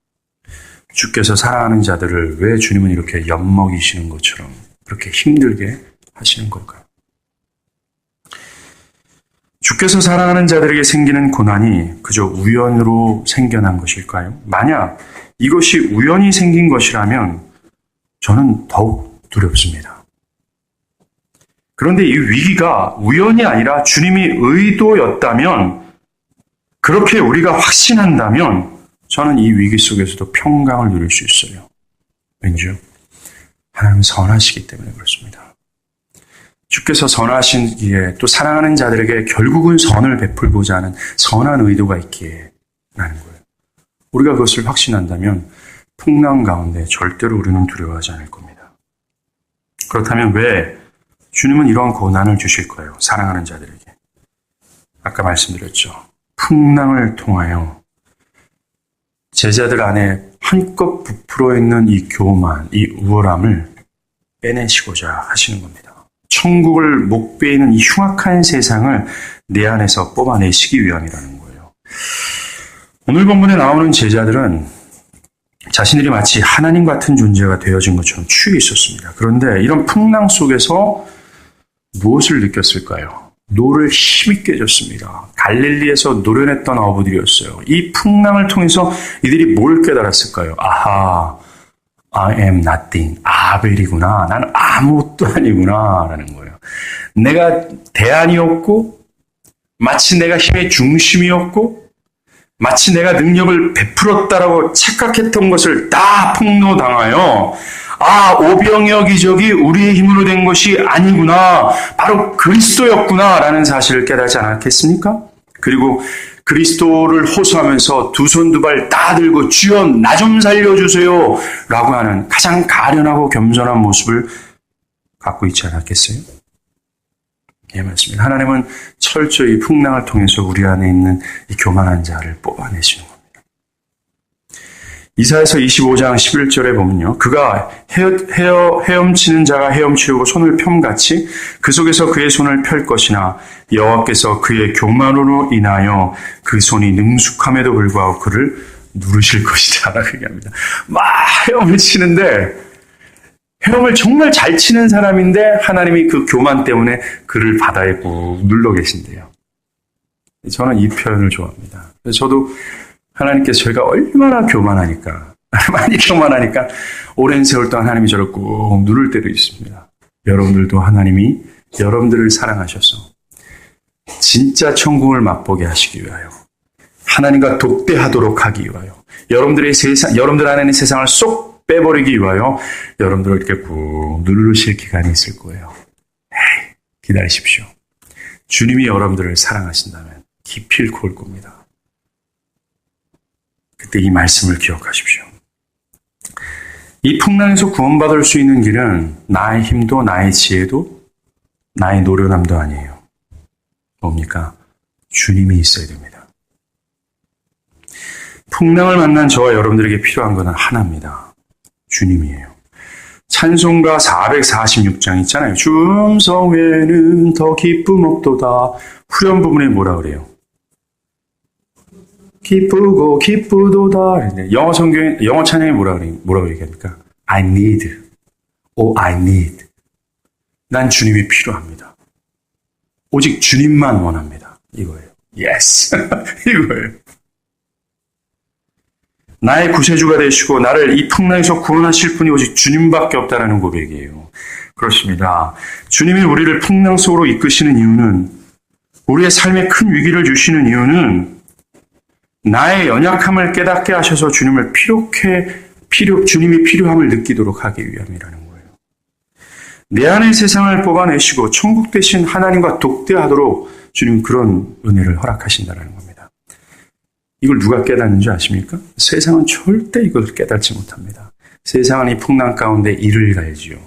주께서 사랑하는 자들을 왜 주님은 이렇게 엿먹이시는 것처럼 그렇게 힘들게 하시는 걸까요? 주께서 사랑하는 자들에게 생기는 고난이 그저 우연으로 생겨난 것일까요? 만약 이것이 우연히 생긴 것이라면 저는 더욱 두렵습니다. 그런데 이 위기가 우연이 아니라 주님이 의도였다면, 그렇게 우리가 확신한다면 저는 이 위기 속에서도 평강을 누릴 수 있어요. 왠지요? 하나님은 선하시기 때문에 그렇습니다. 주께서 선하시기에 또 사랑하는 자들에게 결국은 선을 베풀고자 하는 선한 의도가 있기에 라는 거예요. 우리가 그것을 확신한다면 풍랑 가운데 절대로 우리는 두려워하지 않을 겁니다. 그렇다면 왜 주님은 이러한 고난을 주실 거예요? 사랑하는 자들에게. 아까 말씀드렸죠. 풍랑을 통하여 제자들 안에 한껏 부풀어 있는 이 교만, 이 우월함을 빼내시고자 하시는 겁니다. 천국을 목베이는 이 흉악한 세상을 내 안에서 뽑아내시기 위함이라는 거예요. 오늘 본문에 나오는 제자들은 자신들이 마치 하나님 같은 존재가 되어진 것처럼 취해 있었습니다. 그런데 이런 풍랑 속에서 무엇을 느꼈을까요? 노를 힘있게 줬습니다. 갈릴리에서 노련했던 어부들이었어요. 이 풍랑을 통해서 이들이 뭘 깨달았을까요? 아하, I am nothing. 아벨이구나. 난 아무것도 아니구나. 라는 거예요. 내가 대안이었고, 마치 내가 힘의 중심이었고, 마치 내가 능력을 베풀었다라고 착각했던 것을 다 폭로당하여, 오병이어 기적이 우리의 힘으로 된 것이 아니구나. 바로 그리스도였구나. 라는 사실을 깨닫지 않았겠습니까? 그리고 그리스도를 호소하면서 두 손 두 발 다 들고 주여 나 좀 살려주세요 라고 하는 가장 가련하고 겸손한 모습을 갖고 있지 않았겠어요? 예, 맞습니다. 하나님은 철저히 풍랑을 통해서 우리 안에 있는 이 교만한 자를 뽑아내시는 겁니다. 이사야서 25장 11절에 보면요. 그가 헤엄치는 자가 헤엄치려고 손을 펴같이 그 속에서 그의 손을 펼 것이나 여호와께서 그의 교만으로 인하여 그 손이 능숙함에도 불구하고 그를 누르실 것이다 라고 얘기합니다. 막 헤엄을 치는데 헤엄을 정말 잘 치는 사람인데 하나님이 그 교만 때문에 그를 바다에 꾹 눌러 계신대요. 저는 이 표현을 좋아합니다. 그래서 저도 하나님께서 저희가 얼마나 교만하니까, 많이 교만하니까 오랜 세월 동안 하나님이 저를 꾹 누를 때도 있습니다. 여러분들도 하나님이 여러분들을 사랑하셔서 진짜 천국을 맛보게 하시기 위하여, 하나님과 독대하도록 하기 위하여, 여러분들 안에 있는 세상을 쏙 빼버리기 위하여 여러분들을 이렇게 꾹 누르실 기간이 있을 거예요. 기다리십시오. 주님이 여러분들을 사랑하신다면 기필코 올 겁니다. 그때 이 말씀을 기억하십시오. 이 풍랑에서 구원받을 수 있는 길은 나의 힘도 나의 지혜도 나의 노련함도 아니에요. 뭡니까? 주님이 있어야 됩니다. 풍랑을 만난 저와 여러분들에게 필요한 것은 하나입니다. 주님이에요. 찬송가 446장 있잖아요. 주 음성에는 더 기쁨 없도다. 후렴 부분에 뭐라 그래요? 기쁘고 기쁘도다. 영어 찬양에 뭐라고 얘기합니까? I need. I need. 난 주님이 필요합니다. 오직 주님만 원합니다. 이거예요. Yes. 이거예요. 나의 구세주가 되시고 나를 이 풍랑에서 구원하실 분이 오직 주님밖에 없다라는 고백이에요. 그렇습니다. 주님이 우리를 풍랑 속으로 이끄시는 이유는, 우리의 삶에 큰 위기를 주시는 이유는 나의 연약함을 깨닫게 하셔서 주님이 필요함을 느끼도록 하기 위함이라는 거예요. 내 안의 세상을 뽑아내시고 천국 대신 하나님과 독대하도록 주님은 그런 은혜를 허락하신다는 겁니다. 이걸 누가 깨닫는지 아십니까? 세상은 절대 이걸 깨닫지 못합니다. 세상은 이 풍랑 가운데 이를 갈지요.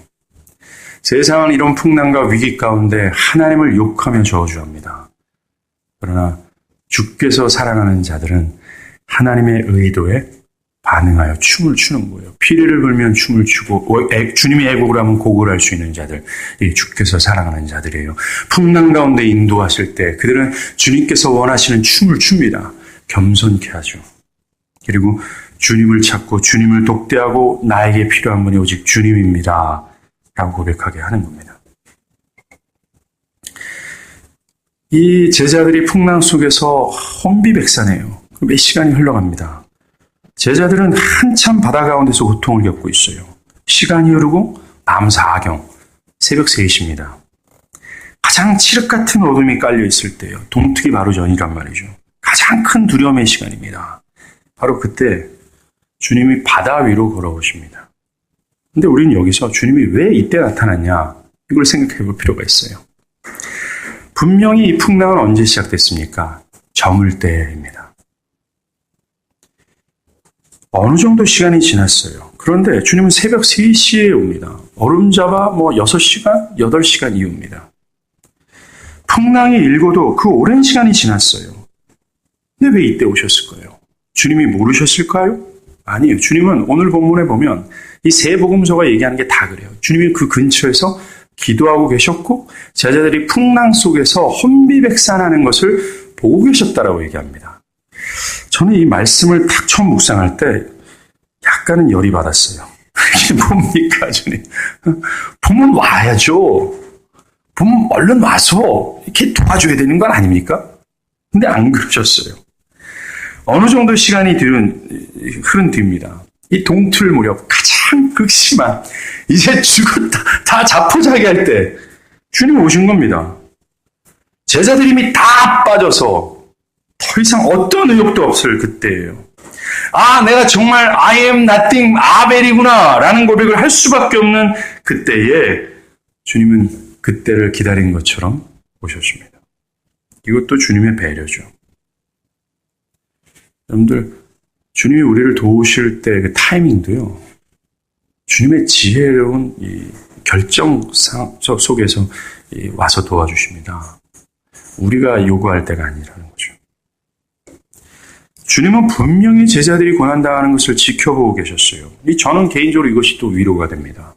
세상은 이런 풍랑과 위기 가운데 하나님을 욕하며 저주합니다. 그러나 주께서 사랑하는 자들은 하나님의 의도에 반응하여 춤을 추는 거예요. 피리를 불면 춤을 추고 주님이 애곡을 하면 곡을 할 수 있는 자들, 주께서 사랑하는 자들이에요. 풍랑 가운데 인도하실 때 그들은 주님께서 원하시는 춤을 춥니다. 겸손케 하죠. 그리고 주님을 찾고 주님을 독대하고 나에게 필요한 분이 오직 주님입니다 라고 고백하게 하는 겁니다. 이 제자들이 풍랑 속에서 혼비백산해요. 몇 시간이 흘러갑니다. 제자들은 한참 바다 가운데서 고통을 겪고 있어요. 시간이 흐르고 밤 4경, 새벽 3시입니다. 가장 칠흑 같은 어둠이 깔려 있을 때요. 동트기 바로 전이란 말이죠. 가장 큰 두려움의 시간입니다. 바로 그때 주님이 바다 위로 걸어오십니다. 근데 우리는 여기서 주님이 왜 이때 나타났냐, 이걸 생각해 볼 필요가 있어요. 분명히 이 풍랑은 언제 시작됐습니까? 저물 때입니다. 어느 정도 시간이 지났어요. 그런데 주님은 새벽 3시에 옵니다. 어림잡아 6시간, 8시간 이후입니다. 풍랑이 일고도 그 오랜 시간이 지났어요. 근데 왜 이때 오셨을까요? 주님이 모르셨을까요? 아니에요. 주님은 오늘 본문에 보면 이 세 복음서가 얘기하는 게 다 그래요. 주님이 그 근처에서 기도하고 계셨고 제자들이 풍랑 속에서 혼비백산하는 것을 보고 계셨다라고 얘기합니다. 저는 이 말씀을 딱 처음 묵상할 때 약간은 열이 받았어요. 이게 뭡니까, 주님? 보면 와야죠. 보면 얼른 와서 이렇게 도와줘야 되는 건 아닙니까? 근데 안 그러셨어요. 어느 정도 시간이 흐른 뒤입니다. 이 동틀 무렵 가장 극심한, 이제 죽었다, 다 자포자기할 때 주님 오신 겁니다. 제자들이 이미 다 빠져서 더 이상 어떤 의욕도 없을 그때예요. 아, 내가 정말 I am nothing, 아벨이구나 라는 고백을 할 수밖에 없는 그때에 주님은 그때를 기다린 것처럼 오셨습니다. 이것도 주님의 배려죠. 여러분들, 주님이 우리를 도우실 때 그 타이밍도요, 주님의 지혜로운 이 결정 속에서 와서 도와주십니다. 우리가 요구할 때가 아니라는 거죠. 주님은 분명히 제자들이 고난당하는 것을 지켜보고 계셨어요. 저는 개인적으로 이것이 또 위로가 됩니다.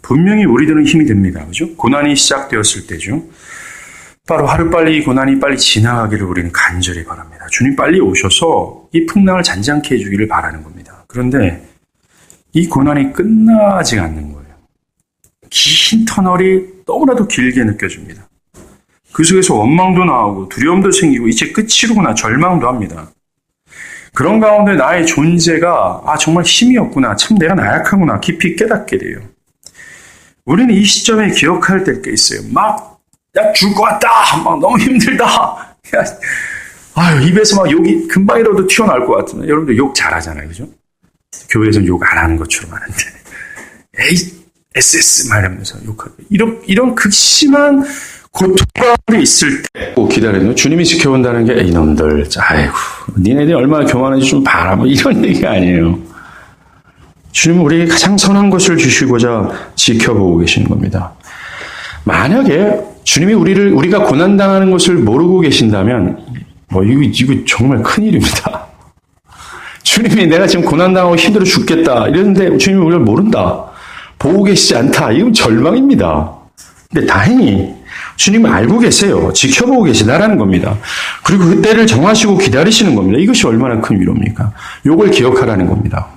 분명히 우리들은 힘이 됩니다. 그죠? 고난이 시작되었을 때죠. 바로 하루빨리 이 고난이 빨리 지나가기를 우리는 간절히 바랍니다. 주님 빨리 오셔서 이 풍랑을 잔잔케 해주기를 바라는 겁니다. 그런데 이 고난이 끝나지 않는 거예요. 긴 터널이 너무나도 길게 느껴집니다. 그 속에서 원망도 나오고 두려움도 생기고 이제 끝이로구나 절망도 합니다. 그런 가운데 나의 존재가 정말 힘이 없구나, 참 내가 나약하구나 깊이 깨닫게 돼요. 우리는 이 시점에 기억할 때가 있어요. 야, 죽을 것 같다. 너무 힘들다. 입에서 욕이 금방이라도 튀어나올 것 같은데. 여러분들 욕 잘하잖아요. 그죠? 교회에서는 욕 안 하는 것처럼 하는데. 에이, SS 말하면서 욕하고. 이런 극심한 고통 가운데 있을 때 기다려요. 주님이 지켜본다는 게 이놈들, 아이고, 니네들이 얼마나 교만한지 좀 봐라. 이런 얘기가 아니에요. 주님은 우리에게 가장 선한 것을 주시고자 지켜보고 계시는 겁니다. 만약에 주님이 우리가 고난당하는 것을 모르고 계신다면, 이거 정말 큰일입니다. 주님이 내가 지금 고난당하고 힘들어 죽겠다 이랬는데 주님이 우리를 모른다, 보고 계시지 않다, 이건 절망입니다. 근데 다행히 주님은 알고 계세요. 지켜보고 계시다라는 겁니다. 그리고 그때를 정하시고 기다리시는 겁니다. 이것이 얼마나 큰 위로입니까? 이걸 기억하라는 겁니다.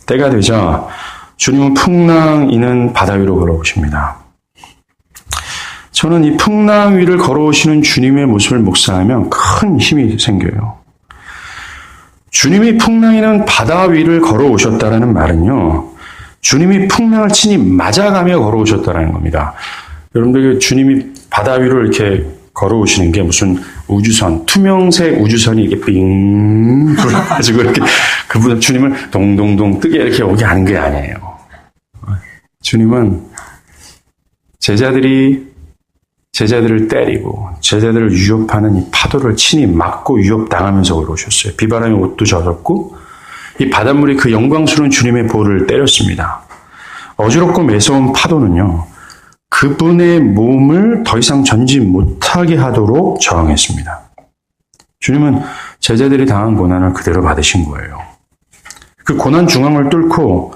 때가 되자 주님은 풍랑 이는 바다 위로 걸어오십니다. 저는 이 풍랑 위를 걸어오시는 주님의 모습을 묵상하면 큰 힘이 생겨요. 주님이 풍랑이는 바다 위를 걸어오셨다라는 말은요, 주님이 풍랑을 친히 맞아가며 걸어오셨다라는 겁니다. 여러분들, 주님이 바다 위로 이렇게 걸어오시는 게 무슨 우주선, 투명색 우주선이 이렇게 빙 돌아가지고 이렇게 주님을 동동동 뜨게 이렇게 오게 하는 게 아니에요. 주님은 제자들을 때리고 제자들을 위협하는 이 파도를 친히 막고 위협당하면서 걸어오셨어요. 비바람에 옷도 젖었고 이 바닷물이 그 영광스러운 주님의 볼을 때렸습니다. 어지럽고 매서운 파도는요, 그분의 몸을 더 이상 전진 못하게 하도록 저항했습니다. 주님은 제자들이 당한 고난을 그대로 받으신 거예요. 그 고난 중앙을 뚫고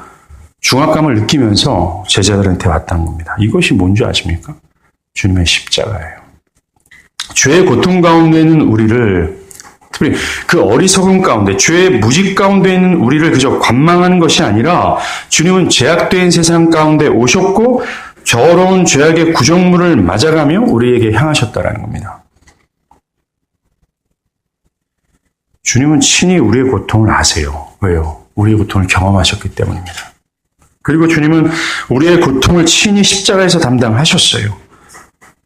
중압감을 느끼면서 제자들한테 왔다는 겁니다. 이것이 뭔지 아십니까? 주님의 십자가예요. 죄의 고통 가운데 있는 우리를, 특별히 그 어리석음 가운데, 죄의 무직 가운데 있는 우리를 그저 관망하는 것이 아니라 주님은 죄악된 세상 가운데 오셨고 더러운 죄악의 구정물을 맞아가며 우리에게 향하셨다라는 겁니다. 주님은 친히 우리의 고통을 아세요. 왜요? 우리의 고통을 경험하셨기 때문입니다. 그리고 주님은 우리의 고통을 친히 십자가에서 담당하셨어요.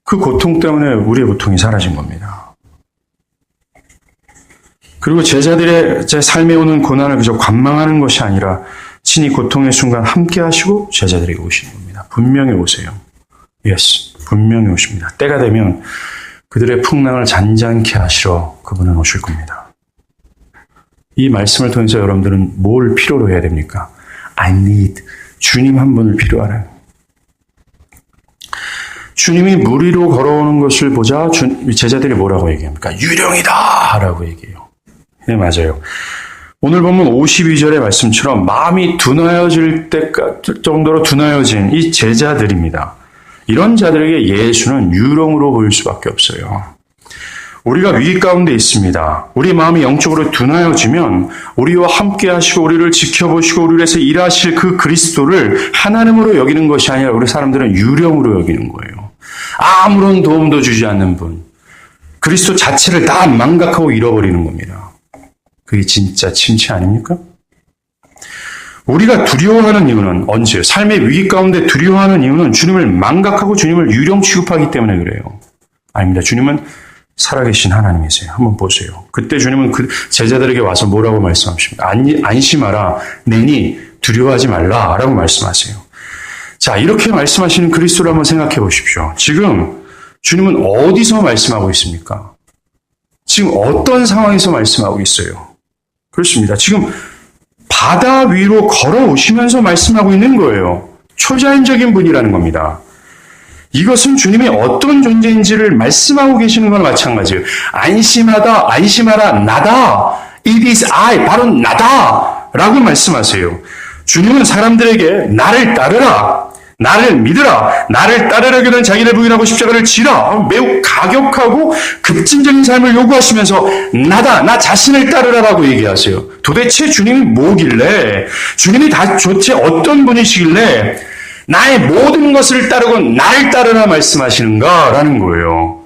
그 고통 때문에 우리의 고통이 사라진 겁니다. 그리고 제자들의 제 삶에 오는 고난을 그저 관망하는 것이 아니라 친히 고통의 순간 함께 하시고 제자들에게 오시는 겁니다. 분명히 오세요. 예스, 분명히 오십니다. 때가 되면 그들의 풍랑을 잔잔케 하시러 그분은 오실 겁니다. 이 말씀을 통해서 여러분들은 뭘 필요로 해야 됩니까? I need 주님 한 분을 필요하는. 주님이 물 위로 걸어오는 것을 보자 제자들이 뭐라고 얘기합니까? 유령이다! 라고 얘기해요. 네, 맞아요. 오늘 보면 52절의 말씀처럼 마음이 둔하여질 정도로 둔하여진 이 제자들입니다. 이런 자들에게 예수는 유령으로 보일 수밖에 없어요. 우리가 위기 가운데 있습니다. 우리 마음이 영적으로 둔하여지면 우리와 함께 하시고 우리를 지켜보시고 우리를 위해서 일하실 그 그리스도를 하나님으로 여기는 것이 아니라 우리 사람들은 유령으로 여기는 거예요. 아무런 도움도 주지 않는 분. 그리스도 자체를 다 망각하고 잃어버리는 겁니다. 그게 진짜 침체 아닙니까? 우리가 두려워하는 이유는 언제요? 삶의 위기 가운데 두려워하는 이유는 주님을 망각하고 주님을 유령 취급하기 때문에 그래요. 아닙니다. 주님은 살아계신 하나님이세요. 한번 보세요. 그때 주님은 그 제자들에게 와서 뭐라고 말씀하십니까? 안심하라. 내니 두려워하지 말라. 라고 말씀하세요. 자, 이렇게 말씀하시는 그리스도를 한번 생각해 보십시오. 지금 주님은 어디서 말씀하고 있습니까? 지금 어떤 상황에서 말씀하고 있어요? 그렇습니다. 지금 바다 위로 걸어오시면서 말씀하고 있는 거예요. 초자연적인 분이라는 겁니다. 이것은 주님이 어떤 존재인지를 말씀하고 계시는 거나 마찬가지예요. 안심하다, 안심하라, 나다. It is I, 바로 나다. 라고 말씀하세요. 주님은 사람들에게 나를 따르라, 나를 믿으라, 나를 따르려거든 자기를 부인하고 십자가를 지라. 매우 가격하고 급진적인 삶을 요구하시면서 나다, 나 자신을 따르라라고 얘기하세요. 도대체 주님이 뭐길래, 주님이 도대체 어떤 분이시길래 나의 모든 것을 따르고 나를 따르라 말씀하시는가라는 거예요.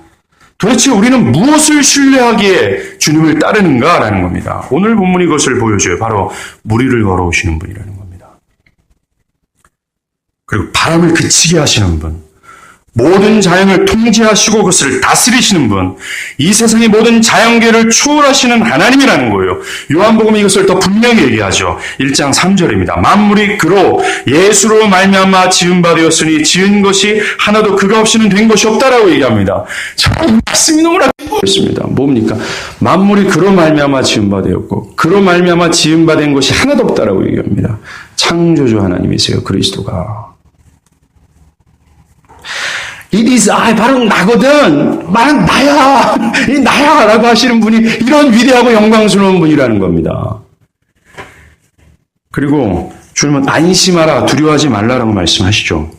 도대체 우리는 무엇을 신뢰하기에 주님을 따르는가라는 겁니다. 오늘 본문이 그것을 보여줘요. 바로 물 위를 걸어오시는 분이라는 겁니다. 그리고 바람을 그치게 하시는 분, 모든 자연을 통제하시고 그것을 다스리시는 분, 이 세상의 모든 자연계를 초월하시는 하나님이라는 거예요. 요한복음이 이것을 더 분명히 얘기하죠. 1장 3절입니다. 만물이 그로 예수로 말미암아 지은 바 되었으니 지은 것이 하나도 그가 없이는 된 것이 없다라고 얘기합니다. 참 말씀이 너무나 important. 뭡니까? 만물이 그로 말미암아 지은 바 되었고 그로 말미암아 지은 바 된 것이 하나도 없다라고 얘기합니다. 창조주 하나님이세요. 그리스도가. It is I, 바로 나거든. 바로 나야. 이 나야. 라고 하시는 분이 이런 위대하고 영광스러운 분이라는 겁니다. 그리고 주님은 안심하라, 두려워하지 말라라고 말씀하시죠.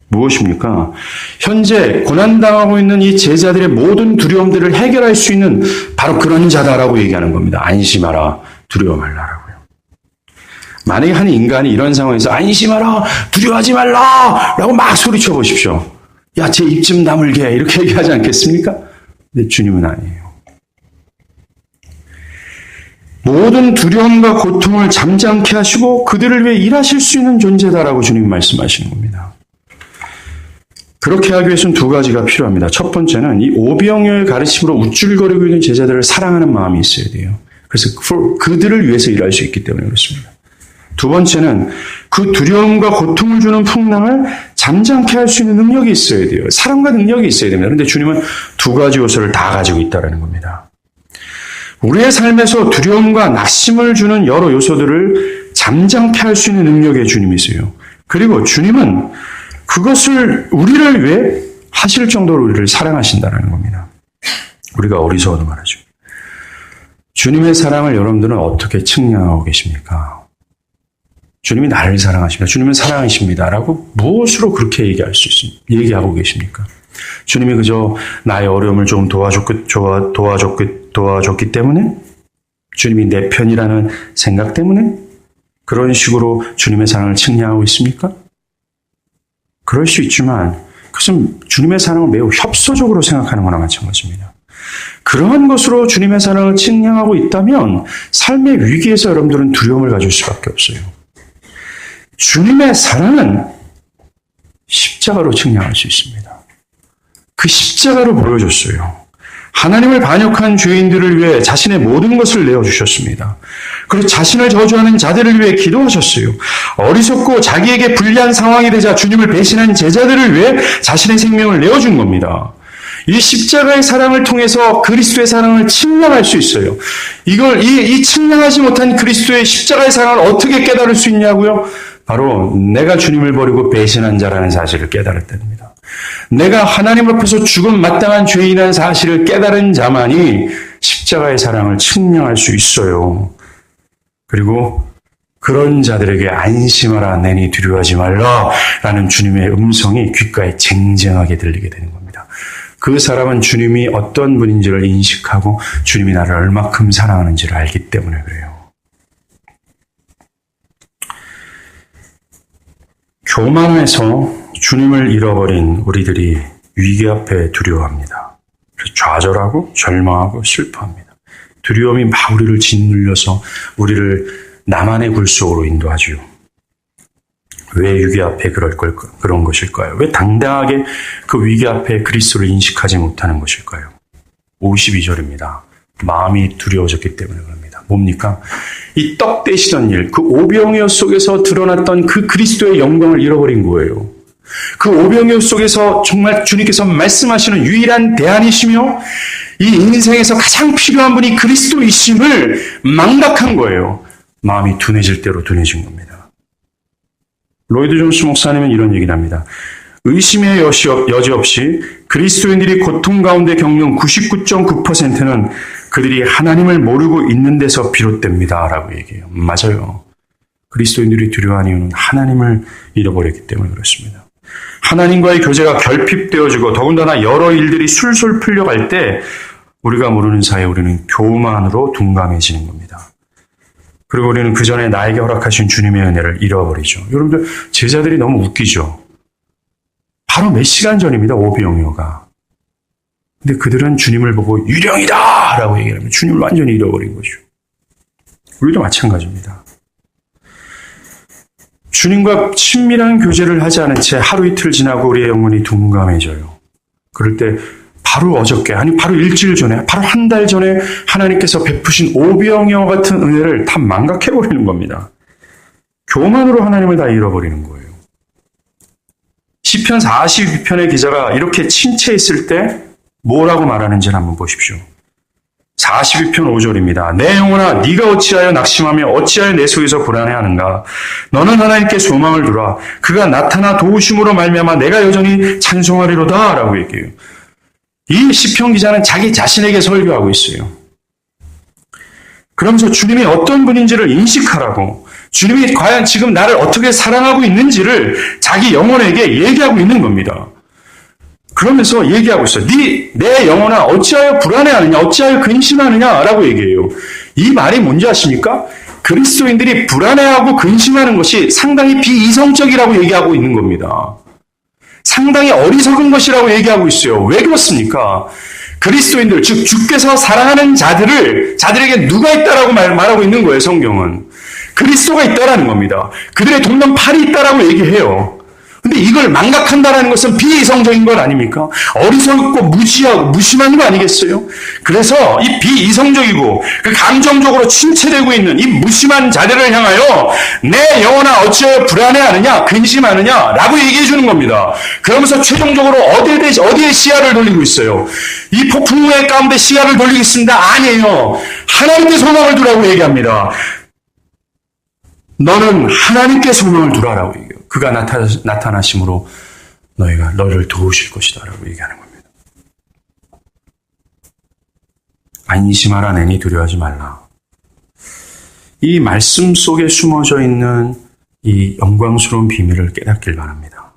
무엇입니까? 현재 고난당하고 있는 이 제자들의 모든 두려움들을 해결할 수 있는 바로 그런 자다라고 얘기하는 겁니다. 안심하라, 두려워 말라라고요. 만약에 한 인간이 이런 상황에서 안심하라, 두려워하지 말라 라고 막 소리쳐 보십시오. 야, 제 입 좀 다물게 이렇게 얘기하지 않겠습니까? 근데 주님은 아니에요. 모든 두려움과 고통을 잠잠케 하시고 그들을 위해 일하실 수 있는 존재다라고 주님이 말씀하시는 겁니다. 그렇게 하기 위해서는 두 가지가 필요합니다. 첫 번째는 이 오병이어의 가르침으로 우쭐거리고 있는 제자들을 사랑하는 마음이 있어야 돼요. 그래서 그들을 위해서 일할 수 있기 때문에 그렇습니다. 두 번째는 그 두려움과 고통을 주는 풍랑을 잠잠케 할 수 있는 능력이 있어야 돼요. 사랑과 능력이 있어야 됩니다. 그런데 주님은 두 가지 요소를 다 가지고 있다는 겁니다. 우리의 삶에서 두려움과 낙심을 주는 여러 요소들을 잠잠케 할 수 있는 능력의 주님이세요. 그리고 주님은 그것을 우리를 위해 하실 정도로 우리를 사랑하신다는 겁니다. 우리가 어리석어도 말하죠. 주님의 사랑을 여러분들은 어떻게 측량하고 계십니까? 주님이 나를 사랑하십니다. 주님은 사랑이십니다. 라고 무엇으로 그렇게 얘기하고 계십니까? 주님이 그저 나의 어려움을 좀 도와줬기 때문에? 주님이 내 편이라는 생각 때문에? 그런 식으로 주님의 사랑을 측량하고 있습니까? 그럴 수 있지만 그것은 주님의 사랑을 매우 협소적으로 생각하는 거나 마찬가지입니다. 그러한 것으로 주님의 사랑을 측량하고 있다면 삶의 위기에서 여러분들은 두려움을 가질 수밖에 없어요. 주님의 사랑은 십자가로 측량할 수 있습니다. 그 십자가로 보여줬어요. 하나님을 반역한 죄인들을 위해 자신의 모든 것을 내어주셨습니다. 그리고 자신을 저주하는 자들을 위해 기도하셨어요. 어리석고 자기에게 불리한 상황이 되자 주님을 배신한 제자들을 위해 자신의 생명을 내어준 겁니다. 이 십자가의 사랑을 통해서 그리스도의 사랑을 측량할 수 있어요. 이 측량하지 못한 그리스도의 십자가의 사랑을 어떻게 깨달을 수 있냐고요? 바로 내가 주님을 버리고 배신한 자라는 사실을 깨달을 때입니다. 내가 하나님 앞에서 죽음 마땅한 죄인이라는 사실을 깨달은 자만이 십자가의 사랑을 측량할 수 있어요. 그리고 그런 자들에게 안심하라, 내니 두려워하지 말라 라는 주님의 음성이 귓가에 쟁쟁하게 들리게 되는 겁니다. 그 사람은 주님이 어떤 분인지를 인식하고 주님이 나를 얼마큼 사랑하는지를 알기 때문에 그래요. 교만해서 주님을 잃어버린 우리들이 위기 앞에 두려워합니다. 좌절하고 절망하고 슬퍼합니다. 두려움이 막 우리를 짓눌려서 우리를 나만의 굴 속으로 인도하지요. 왜 위기 앞에 그런 것일까요? 왜 당당하게 그 위기 앞에 그리스도를 인식하지 못하는 것일까요? 52절입니다. 마음이 두려워졌기 때문에 그럽니다. 뭡니까? 이 떡 떼시던 일, 그 오병이어 속에서 드러났던 그 그리스도의 영광을 잃어버린 거예요. 그 오병이어 속에서 정말 주님께서 말씀하시는 유일한 대안이시며 이 인생에서 가장 필요한 분이 그리스도이심을 망각한 거예요. 마음이 둔해질 대로 둔해진 겁니다. 로이드 존스 목사님은 이런 얘기를 합니다. 의심의 여지 없이 그리스도인들이 고통 가운데 겪는 99.9%는 그들이 하나님을 모르고 있는 데서 비롯됩니다. 라고 얘기해요. 맞아요. 그리스도인들이 두려워하는 이유는 하나님을 잃어버렸기 때문에 그렇습니다. 하나님과의 교제가 결핍되어지고 더군다나 여러 일들이 술술 풀려갈 때 우리가 모르는 사이에 우리는 교만으로 둔감해지는 겁니다. 그리고 우리는 그 전에 나에게 허락하신 주님의 은혜를 잃어버리죠. 여러분들 제자들이 너무 웃기죠. 바로 몇 시간 전입니다. 오병이어가. 근데 그들은 주님을 보고 유령이다! 라고 얘기를 하면 주님을 완전히 잃어버린 거죠. 우리도 마찬가지입니다. 주님과 친밀한 교제를 하지 않은 채 하루 이틀 지나고 우리의 영혼이 둔감해져요. 그럴 때 바로 어저께, 아니 바로 일주일 전에, 바로 한 달 전에 하나님께서 베푸신 오병이어 같은 은혜를 다 망각해버리는 겁니다. 교만으로 하나님을 다 잃어버리는 거예요. 시편 42편의 기자가 이렇게 침체했을 때 뭐라고 말하는지를 한번 보십시오. 42편 5절입니다. 내 영혼아 네가 어찌하여 낙심하며 어찌하여 내 속에서 불안해하는가. 너는 하나님께 소망을 두라. 그가 나타나 도우심으로 말미암아 내가 여전히 찬송하리로다. 라고 얘기해요. 이 시편 기자는 자기 자신에게 설교하고 있어요. 그러면서 주님이 어떤 분인지를 인식하라고, 주님이 과연 지금 나를 어떻게 사랑하고 있는지를 자기 영혼에게 얘기하고 있는 겁니다. 그러면서 얘기하고 있어요. 내 영혼아 어찌하여 불안해하느냐, 어찌하여 근심하느냐라고 얘기해요. 이 말이 뭔지 아십니까? 그리스도인들이 불안해하고 근심하는 것이 상당히 비이성적이라고 얘기하고 있는 겁니다. 상당히 어리석은 것이라고 얘기하고 있어요. 왜 그렇습니까? 그리스도인들, 즉 주께서 사랑하는 자들에게 누가 있다라고 말하고 있는 거예요. 성경은 그리스도가 있다라는 겁니다. 그들의 돕는 팔이 있다라고 얘기해요. 근데 이걸 망각한다는 것은 비이성적인 것 아닙니까? 어리석고 무지하고 무심한 거 아니겠어요? 그래서 이 비이성적이고 그 감정적으로 침체되고 있는 이 무심한 자들을 향하여 내 영혼아 어찌하여 불안해하느냐, 근심하느냐 라고 얘기해 주는 겁니다. 그러면서 최종적으로 어디에 시야를 돌리고 있어요? 이 폭풍우의 가운데 시야를 돌리겠습니다. 아니에요. 하나님께 소망을 두라고 얘기합니다. 너는 하나님께 소망을 두라라고 얘기해요. 그가 나타나심으로 너를 도우실 것이다 라고 얘기하는 겁니다. 안심하라 내니 두려워하지 말라. 이 말씀 속에 숨어져 있는 이 영광스러운 비밀을 깨닫길 바랍니다.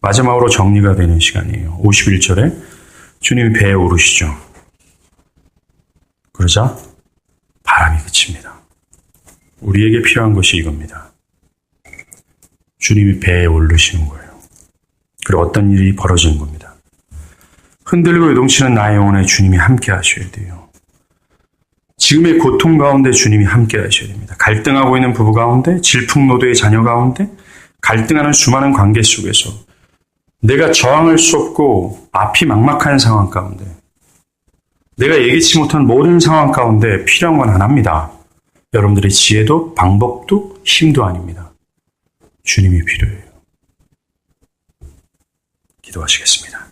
마지막으로 정리가 되는 시간이에요. 51절에 주님이 배에 오르시죠. 그러자 바람이 그칩니다. 우리에게 필요한 것이 이겁니다. 주님이 배에 오르시는 거예요. 그리고 어떤 일이 벌어지는 겁니다. 흔들리고 요동치는 나의 영혼에 주님이 함께 하셔야 돼요. 지금의 고통 가운데 주님이 함께 하셔야 됩니다. 갈등하고 있는 부부 가운데, 질풍노도의 자녀 가운데, 갈등하는 수많은 관계 속에서 내가 저항할 수 없고 앞이 막막한 상황 가운데, 내가 예기치 못한 모든 상황 가운데 필요한 건 하나입니다. 여러분들의 지혜도 방법도 힘도 아닙니다. 주님이 필요해요. 기도하시겠습니다.